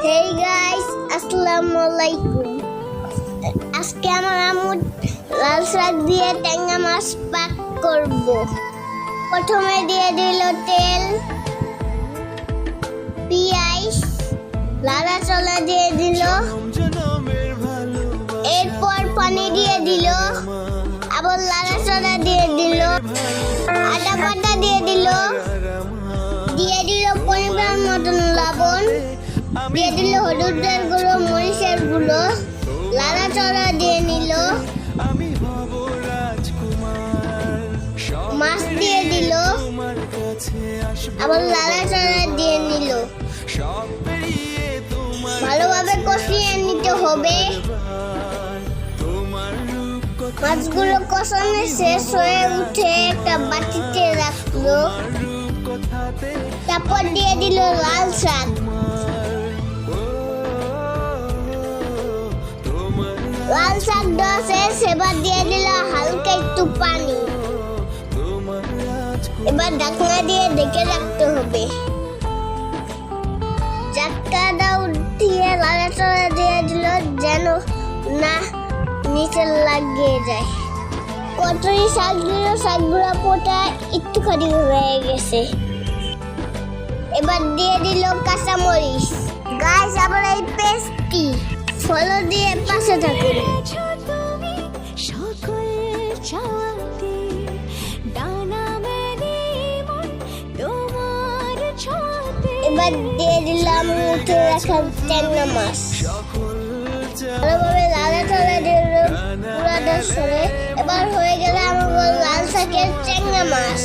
Hey guys, আসসালামু আলাইকুম। আজকে আমার আম্মু লাল শাক দিয়ে ট্যাংরা মাছ পাক করব। প্রথমে দিয়ে দিল তেল, পেঁয়াজ, নাড়াচাড়া দিয়ে দিল, এরপর পানি দিয়ে দিল, আবার নাড়াচাড়া দিয়ে দিল, আদা বাটা দিয়ে দিল পরিমাণ মতন লবণ, দিয়ে দিল হলুদের গুঁড়ো, মরিচের গুঁড়ো, নাড়াচাড়া দিয়ে নিল, মাছ দিয়ে দিল, আবার নাড়াচাড়া দিয়ে নিল। ভালোভাবে কষিয়ে নিতে হবে। মাছগুলো কষানো শেষ হয়ে উঠে একটা বাটিতে রাখলো, তারপর দিয়ে দিল লাল শাক। লাল শাক দেওয়া শেষ, এবার দিয়ে দিল হালকা একটু পানি। এবার ঢাকনা দিয়ে ঢেকে রাখতে হবে। ঢাকনাটা উঠিয়ে নাড়াচাড়া দিয়ে দিল যেন না নিচে লাগিয়ে যায়। কতরি শাক দিল, শাকগুলো পোটা একটুখানি হয়ে গেছে। এবার দিয়ে দিল কাঁচামরিচ। গাইস, আবার এই পেস্টটি ফলো দিয়ে পাশে থাকুন। এবার দিয়ে দিলাম মুখে রাখা ট্যাংরা মাছ। ভালোভাবে নাড়াচাড়া দিয়ে পুরাটা সরে। এবার হয়ে গেল আমার লাল শাকের ট্যাংরা মাছ।